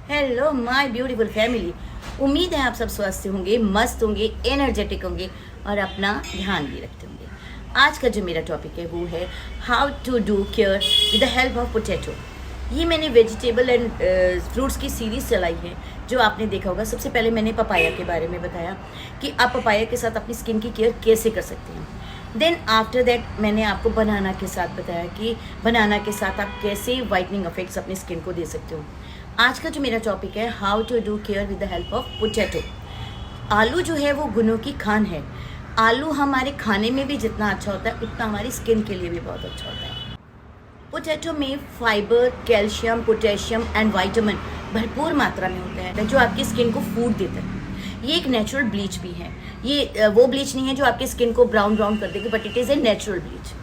Hello my beautiful family. उम्मीद है आप सब स्वस्थ होंगे, मस्त होंगे, एनर्जेटिक होंगे और अपना ध्यान भी रखते होंगे। आज का जो मेरा टॉपिक है वो है how to do care with the help of potato. ये मैंने वेजिटेबल एंड फ्रूट्स की सीरीज़ चलाई है जो आपने देखा होगा। सबसे पहले मैंने पपाया के बारे में बताया कि आप पपाया के साथ अपनी स्किन की केयर कैसे कर सकते हैं। देन आफ्टर दैट मैंने आपको बनाना के साथ बताया कि बनाना के साथ आप कैसे वाइटनिंग इफेक्ट्स अपनी स्किन को दे सकते हो। आज का जो मेरा टॉपिक है how to do care with the help of potato. आलू जो है वो गुनों की खान है। आलू हमारे खाने में भी जितना अच्छा होता है उतना हमारी स्किन के लिए भी बहुत अच्छा होता है। पोटैटो में fibre, calcium, potassium and vitamin भरपूर मात्रा में होता है जो आपकी स्किन को फूड देता है। ये एक नेचुरल ब्लीच भी है। ये वो ब्लीच नहीं है जो आपकी स्किन को ब्राउन ब्राउन कर देगी, but it is a natural bleach.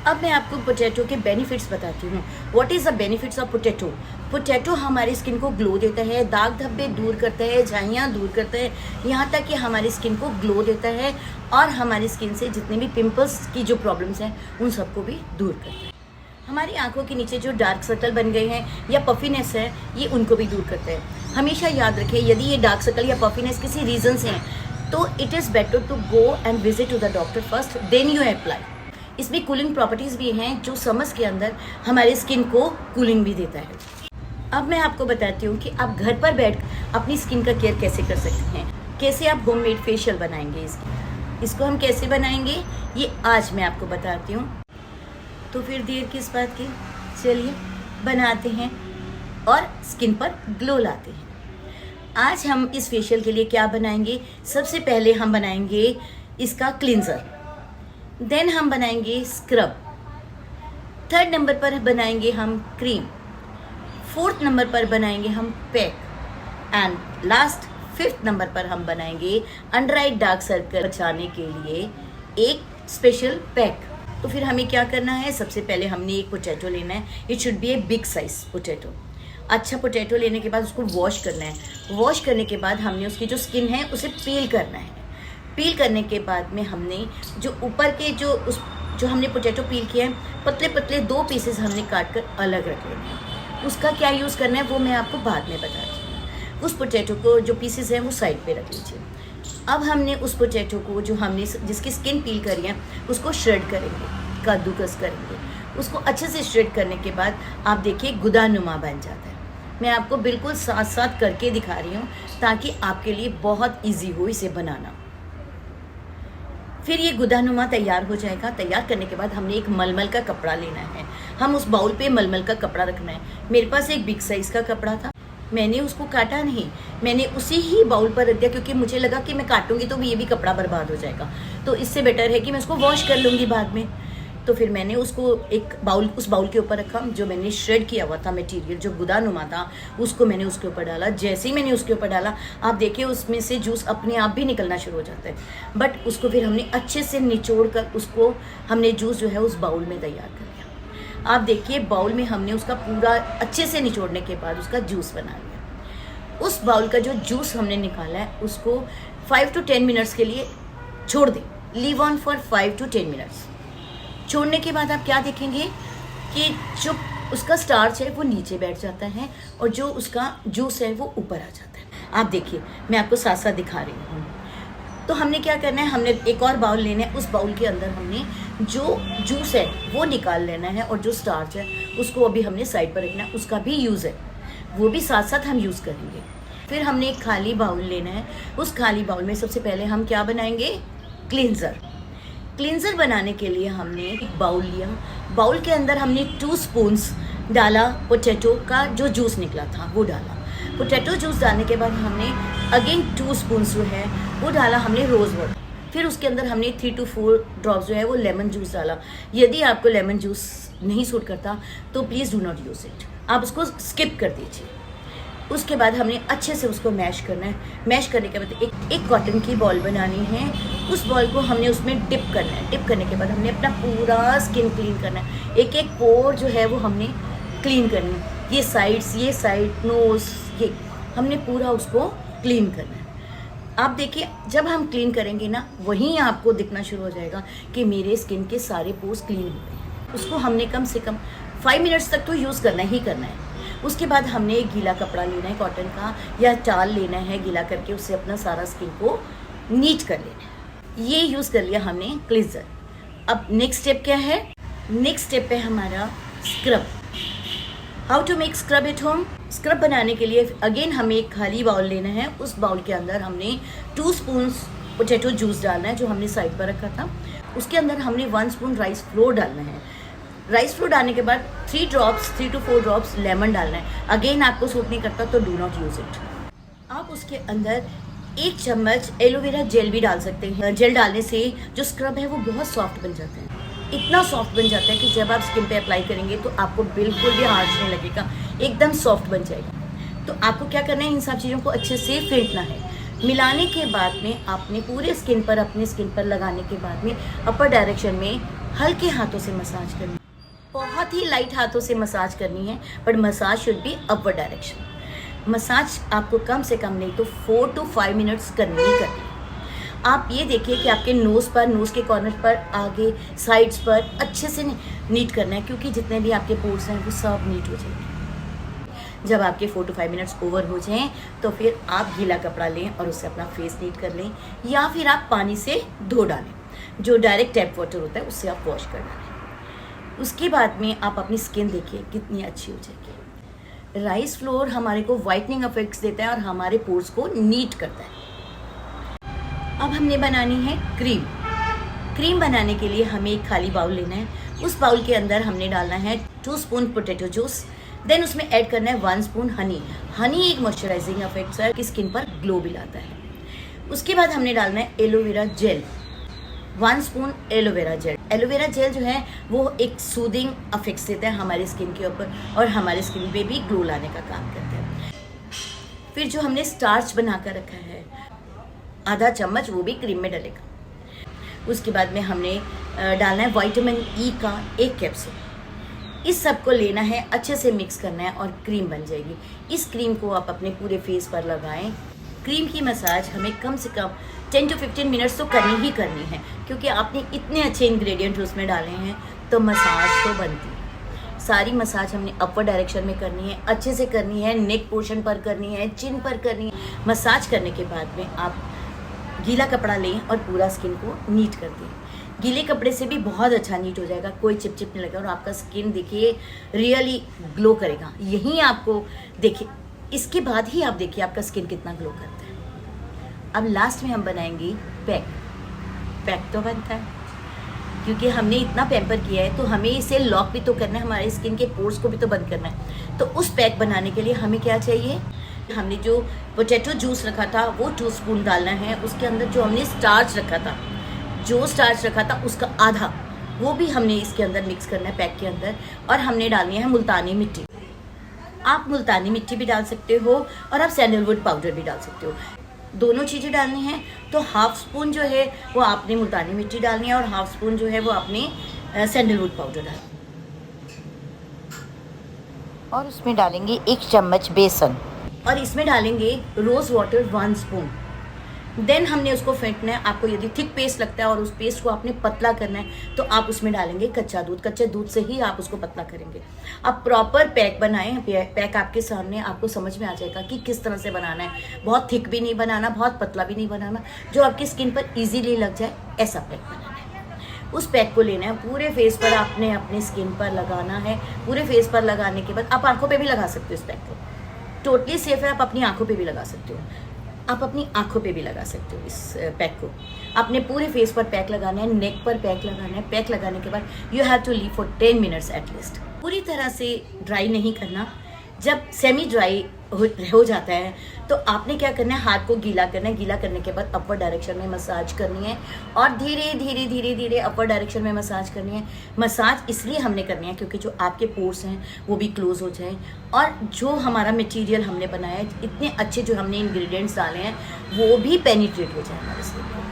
अब मैं आपको पोटैटो के बेनिफिट्स बताती हूँ। What is the benefits of potato. Potato हमारी स्किन को ग्लो देता है, दाग धब्बे दूर करता है, झाइयाँ दूर करता है, यहाँ तक कि हमारी स्किन को ग्लो देता है और हमारी स्किन से जितने भी पिंपल्स की जो प्रॉब्लम्स हैं उन सबको भी दूर करता है। हमारी आंखों के नीचे जो डार्क सर्कल बन गए हैं या पफीनेस है ये उनको भी दूर करता है। हमेशा याद रखें यदि ये डार्क सर्कल या पफीनेस किसी रीज़न से हैं तो it is better to go and visit to the doctor first then you apply. इसमें कूलिंग प्रॉपर्टीज़ भी हैं जो समर्स के अंदर हमारी स्किन को कूलिंग भी देता है। अब मैं आपको बताती हूँ कि आप घर पर बैठ अपनी स्किन का केयर कैसे कर सकते हैं, कैसे आप होममेड फेशियल बनाएंगे। इसको हम कैसे बनाएंगे ये आज मैं आपको बताती हूँ। तो फिर देर किस बात की, चलिए बनाते हैं और स्किन पर ग्लो लाते हैं। आज हम इस फेशियल के लिए क्या बनाएंगे। सबसे पहले हम बनाएंगे इसका क्लींजर, देन हम बनाएंगे स्क्रब, थर्ड नंबर पर बनाएंगे हम क्रीम, फोर्थ नंबर पर बनाएंगे हम pack and last fifth number पर हम बनाएंगे अंडर आई डार्क सर्कल बचाने के लिए एक स्पेशल पैक। तो फिर हमें क्या करना है, सबसे पहले हमने एक पोटैटो लेना है। It should be a big size potato. अच्छा पोटैटो लेने के बाद उसको वॉश करना है। वॉश करने के बाद हमने उसकी जो स्किन है उसे पील करना है। पील करने के बाद में हमने जो ऊपर के जो हमने पोटैटो पील किया है पतले पतले दो पीसेस हमने काट कर अलग रख लेने हैं। उसका क्या यूज़ करना है वो मैं आपको बाद में बताती हूँ। उस पोटैटो को जो पीसेस हैं वो साइड पे रख लीजिए। अब हमने उस पोटैटो को जो हमने जिसकी स्किन पील करी है उसको श्रेड करेंगे, कद्दूकस करेंगे। उसको अच्छे से श्रेड करने के बाद आप देखिए गुदानुमा बन जाता है। मैं आपको बिल्कुल साथ साथ करके दिखा रही हूँ ताकि आपके लिए बहुत ईजी हो इसे बनाना। फिर ये गुदानुमा तैयार हो जाएगा। तैयार करने के बाद हमने एक मलमल का कपड़ा लेना है। हम उस बाउल पे मलमल का कपड़ा रखना है। मेरे पास एक बिग साइज़ का कपड़ा था, मैंने उसको काटा नहीं, मैंने उसी ही बाउल पर रख दिया क्योंकि मुझे लगा कि मैं काटूंगी तो ये भी कपड़ा बर्बाद हो जाएगा, तो इससे बेटर है कि मैं उसको वॉश कर लूँगी बाद में। तो फिर मैंने उसको उस बाउल के ऊपर रखा। जो मैंने श्रेड किया हुआ था मटेरियल जो गुदानुमा था उसको मैंने उसके ऊपर डाला। जैसे ही मैंने उसके ऊपर डाला आप देखिए उसमें से जूस अपने आप भी निकलना शुरू हो जाता है। बट उसको फिर हमने अच्छे से निचोड़ कर उसको हमने जूस जो है उस बाउल में तैयार कर लिया। आप देखिए बाउल में हमने उसका पूरा अच्छे से निचोड़ने के बाद उसका जूस बना लिया। उस बाउल का जो जूस हमने निकाला है उसको 5 to 10 मिनट्स के लिए छोड़ दें। Leave on for 5 to 10 minutes. छोड़ने के बाद आप क्या देखेंगे कि जो उसका स्टार्च है वो नीचे बैठ जाता है और जो उसका जूस है वो ऊपर आ जाता है। आप देखिए मैं आपको साथ साथ दिखा रही हूँ। तो हमने क्या करना है, हमने एक और बाउल लेना है। उस बाउल के अंदर हमने जो जूस है वो निकाल लेना है और जो स्टार्च है उसको अभी हमने साइड पर रखना है। उसका भी यूज़ है, वो भी साथ साथ हम यूज़ करेंगे। फिर हमने एक खाली बाउल लेना है। उस खाली बाउल में सबसे पहले हम क्या बनाएंगे, क्लींजर। क्लींजर बनाने के लिए हमने एक बाउल लिया। बाउल के अंदर हमने 2 स्पून्स डाला पोटैटो का जो जूस निकला था वो डाला। पोटैटो जूस डालने के बाद हमने अगेन 2 स्पून्स जो है वो डाला हमने रोज़ वाटर। फिर उसके अंदर हमने 3 to 4 ड्रॉप्स जो है वो लेमन जूस डाला। यदि आपको लेमन जूस नहीं सूट करता तो please do not use it, आप उसको स्किप कर दीजिए। उसके बाद हमने अच्छे से उसको मैश करना है। मैश करने के बाद एक कॉटन की बॉल बनानी है। उस बॉल को हमने उसमें डिप करना है। डिप करने के बाद हमने अपना पूरा स्किन क्लीन करना है। एक एक पोर जो है वो हमने क्लीन करनी है। ये साइड, नोज़, ये हमने पूरा उसको क्लीन करना है। आप देखिए जब हम क्लीन करेंगे ना वहीं आपको दिखना शुरू हो जाएगा कि मेरे स्किन के सारे पोर्स क्लीन हो गए हैं। उसको हमने कम से कम 5 मिनट्स तक तो यूज़ करना ही करना है। उसके बाद हमने एक गीला कपड़ा लेना है कॉटन का या टाल लेना है, गीला करके उससे अपना सारा स्किन को नीट कर लेना है। ये यूज़ कर लिया हमने क्लींजर। अब नेक्स्ट स्टेप क्या है? नेक्स्ट स्टेप है हमारा scrub. How to make scrub at home? Scrub बनाने के लिए अगेन हमें एक खाली बाउल लेना है। उस बाउल के अंदर हमने 2 स्पून्स पोटैटो जूस डालना है जो हमने साइड पर रखा था। उसके अंदर हमने 1 स्पून राइस फ्लोर डालना है। राइस फ्लोर डालने के बाद 3 to 4 ड्रॉप्स लेमन डालना है। अगेन आपको सूट नहीं करता तो डू नॉट यूज़ इट। आप उसके अंदर 1 चम्मच एलोवेरा जेल भी डाल सकते हैं। जेल डालने से जो स्क्रब है वो बहुत सॉफ्ट बन जाता है, इतना सॉफ्ट बन जाता है कि जब आप स्किन पे अप्लाई करेंगे तो आपको बिल्कुल भी हार्श नहीं लगेगा, एकदम सॉफ्ट बन जाएगा। तो आपको क्या करना है, इन सब चीज़ों को अच्छे से फेंटना है। मिलाने के बाद में आपने पूरे स्किन पर, अपने स्किन पर लगाने के बाद में अपर डायरेक्शन में हल्के हाथों से मसाज करनी है। बहुत ही लाइट हाथों से मसाज करनी है, but massage should be upper direction. Massage आपको कम से कम नहीं तो 4 to 5 मिनट्स करनी ही करनी है। आप ये देखिए कि आपके नोज़ पर, नोज़ के कॉर्नर पर, आगे साइड्स पर अच्छे से नीट करना है, क्योंकि जितने भी आपके पोर्स हैं वो सब नीट हो जाएंगे। जब आपके 4 to 5 मिनट्स ओवर हो जाएं तो फिर आप गीला कपड़ा लें और उससे अपना फेस नीट कर लें, या फिर आप पानी से धो डालें, जो डायरेक्ट टैप वाटर होता है उससे आप वॉश कर डालें। उसके बाद में आप अपनी स्किन देखिए कितनी अच्छी हो जाएगी। राइस फ्लोर हमारे को वाइटनिंग इफेक्ट्स देता है और हमारे पोर्स को नीट करता है। अब हमने बनानी है क्रीम। क्रीम बनाने के लिए हमें एक खाली बाउल लेना है। उस बाउल के अंदर हमने डालना है 2 स्पून पोटैटो जूस। देन उसमें ऐड करना है 1 स्पून हनी। हनी एक मॉइस्चराइजिंग इफेक्ट है कि स्किन पर ग्लो भी लाता है। उसके बाद हमने डालना है aloe vera gel, 1 spoon aloe vera gel. Aloe vera gel जो है वो एक सूदिंग इफेक्ट्स देता है हमारी स्किन के ऊपर और हमारे स्किन पे भी ग्लो लाने का काम करता है। फिर जो हमने स्टार्च बना कर रखा है आधा चम्मच, वो भी क्रीम में डलेगा। उसके बाद में हमने डालना है विटामिन ई का 1 कैप्सूल। इस सब को लेना है, अच्छे से मिक्स करना है और क्रीम बन जाएगी। इस क्रीम को आप अपने पूरे फेस पर लगाएं। क्रीम की मसाज हमें कम से कम 10 to 15 मिनट्स तो करनी ही करनी है, क्योंकि आपने इतने अच्छे इंग्रेडिएंट उसमें डाले हैं तो मसाज तो बनती है। सारी मसाज हमने अपर डायरेक्शन में करनी है, अच्छे से करनी है, नेक पोर्शन पर करनी है, चिन पर करनी है। मसाज करने के बाद में आप गीला कपड़ा लें और पूरा स्किन को नीट कर दें। गीले कपड़े से भी बहुत अच्छा नीट हो जाएगा, कोई चिपचिप नहीं लगेगा और आपका स्किन देखिए रियली ग्लो करेगा। यहीं आपको देखिए, इसके बाद ही आप देखिए आपका स्किन कितना ग्लो करता है। अब लास्ट में हम बनाएंगे पैक। पैक तो बनता है क्योंकि हमने इतना पैम्पर किया है तो हमें इसे लॉक भी तो करना है, हमारे स्किन के पोर्स को भी तो बंद करना है। तो उस पैक बनाने के लिए हमें क्या चाहिए, हमने जो पोटैटो जूस रखा था वो 2 स्पून डालना है। उसके अंदर जो हमने स्टार्च रखा था, उसका आधा वो भी हमने इसके अंदर मिक्स करना है पैक के अंदर। और हमने डालनी है मुल्तानी मिट्टी। आप मुल्तानी मिट्टी भी डाल सकते हो और आप सैंडलवुड पाउडर भी डाल सकते हो। दोनों चीज़ें डालनी है। तो 1/2 स्पून जो है वो आपने मुल्तानी मिट्टी डालनी है और 1/2 स्पून जो है वो आपने सैंडलवुड पाउडर डालना है। और उसमें डालेंगे 1 चम्मच बेसन और इसमें डालेंगे रोज़ वाटर 1 स्पून। देन हमने उसको फेंटना है। आपको यदि थिक पेस्ट लगता है और उस पेस्ट को आपने पतला करना है तो आप उसमें डालेंगे कच्चा दूध। कच्चे दूध से ही आप उसको पतला करेंगे। आप प्रॉपर पैक बनाएं। पैक आपके सामने, आपको समझ में आ जाएगा कि किस तरह से बनाना है। बहुत थिक भी नहीं बनाना, बहुत पतला भी नहीं बनाना, जो आपकी स्किन पर ईजीली लग जाए ऐसा पैक बनाना है। उस पैक को लेना है, पूरे फेस पर आपने अपने स्किन पर लगाना है। पूरे फेस पर लगाने के बाद आप आंखों पे भी लगा सकते हो इस पैक को, टोटली सेफ है। आप अपनी आंखों पे भी लगा सकते हो, आप अपनी आंखों पे भी लगा सकते हो इस पैक को। आपने पूरे फेस पर पैक लगाना है, नेक पर पैक लगाना है। पैक लगाने के बाद you have to leave for 10 minutes at least. पूरी तरह से ड्राई नहीं करना। जब सेमी ड्राई हो जाता है तो आपने क्या करना है, हाथ को गीला करना है। गीला करने के बाद अपर डायरेक्शन में मसाज करनी है और धीरे धीरे धीरे धीरे अपर डायरेक्शन में मसाज करनी है। मसाज इसलिए हमने करनी है क्योंकि जो आपके पोर्स हैं वो भी क्लोज हो जाए और जो हमारा मटेरियल हमने बनाया है, इतने अच्छे जो हमने इंग्रेडिएंट्स डाले हैं वो भी पेनिट्रेट हो जाए हमारे स्किन को।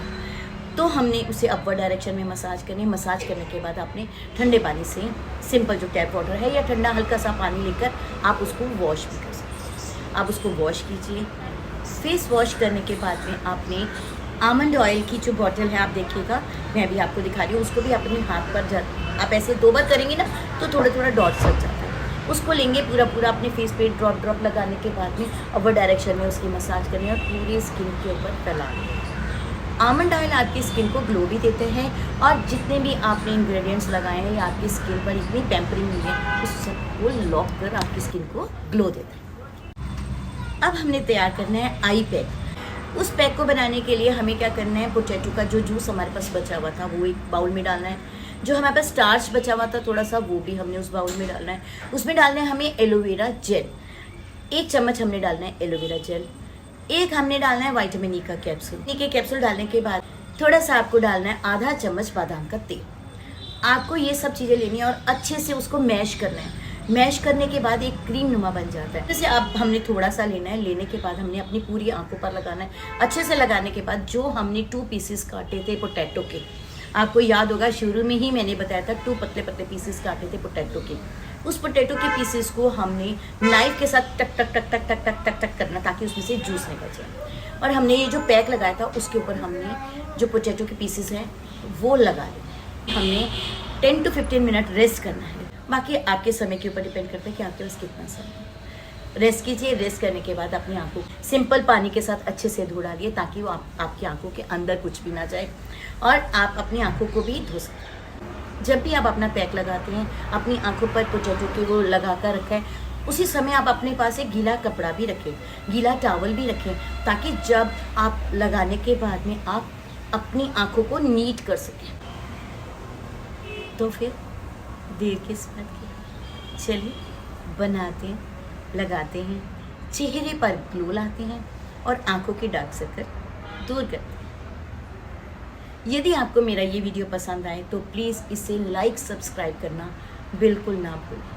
तो हमने उसे अपर डायरेक्शन में मसाज करनी है। मसाज करने के बाद आपने ठंडे पानी से, सिंपल जो टैप वाटर है या ठंडा हल्का सा पानी लेकर आप उसको वॉश भी कर सकते हैं। आप उसको वॉश कीजिए। फेस वॉश करने के बाद में आपने आमंड ऑयल की जो बॉटल है, आप देखिएगा, मैं भी आपको दिखा रही हूँ, उसको भी अपने हाथ पर आप ऐसे 2 बार करेंगे ना तो थोड़ा थोड़ा डॉट्स लग जाता है। उसको लेंगे पूरा पूरा अपने फेस पे ड्रॉप लगाने के बाद में अपर डायरेक्शन में उसकी मसाज करनी है और पूरी स्किन के ऊपर फैलानी है। आमंड ऑयल आपकी स्किन को ग्लो भी देते हैं और जितने भी आपने इंग्रेडिएंट्स लगाए हैं या आपकी स्किन पर इतनी टेम्परिंग हुई है उस सबको लॉक कर आपकी स्किन को ग्लो देते हैं। अब हमने तैयार करना है आई पैक। उस पैक को बनाने के लिए हमें क्या करना है, पोटैटो का जो जूस हमारे पास बचा हुआ था वो एक बाउल में डालना है। जो हमारे पास स्टार्च बचा हुआ था थोड़ा सा वो भी हमने उस बाउल में डालना है। उसमें डालना है हमें एलोवेरा जेल, 1 चम्मच हमने डालना है एलोवेरा जेल। एक हमने डालना है विटामिन ई का कैप्सूल। ई के कैप्सूल डालने के बाद थोड़ा सा आपको डालना है आधा चम्मच बादाम का तेल। आपको ये सब चीज़ें लेनी है और अच्छे से उसको मैश करना है। मैश करने के बाद एक क्रीम नुमा बन जाता है। जैसे अब हमने थोड़ा सा लेना है, लेने के बाद हमने अपनी पूरी आंखों पर लगाना है। अच्छे से लगाने के बाद जो हमने 2 पीसेस काटे थे पोटैटो के, आपको याद होगा शुरू में ही मैंने बताया था 2 पतले पतले पीसेस काटे थे पोटैटो के। उस पोटैटो के पीसेस को हमने नाइफ के साथ टक टक टक टक टक टक टक टक करना ताकि उसमें से जूस निकल जाए। और हमने ये जो पैक लगाया था उसके ऊपर हमने जो पोटैटो के पीसेस हैं वो लगा लिए। हमने 10 to 15 मिनट रेस्ट करना है। बाकी आपके समय के ऊपर डिपेंड करता है कि आपके पास कितना समय। रेस्ट कीजिए। रेस्ट करने के बाद अपनी आंखों सिंपल पानी के साथ अच्छे से धो डालिए ताकि वो आपकी आंखों के अंदर कुछ भी ना जाए और आप अपनी आंखों को भी धो सकें। जब भी आप अपना पैक लगाते हैं अपनी आंखों पर पोटैटो के वो लगा कर रखें, उसी समय आप अपने पास एक गीला कपड़ा भी रखें, गीला टॉवल भी रखें ताकि जब आप लगाने के बाद में आप अपनी आंखों को नीट कर सकें। तो फिर देर किस बात की, चलिए बनाते हैं, लगाते हैं, चेहरे पर ग्लो लाते हैं और आंखों के डार्क सर्कल दूर करते हैं। यदि आपको मेरा ये वीडियो पसंद आए तो प्लीज़ इसे लाइक सब्सक्राइब करना बिल्कुल ना भूलें।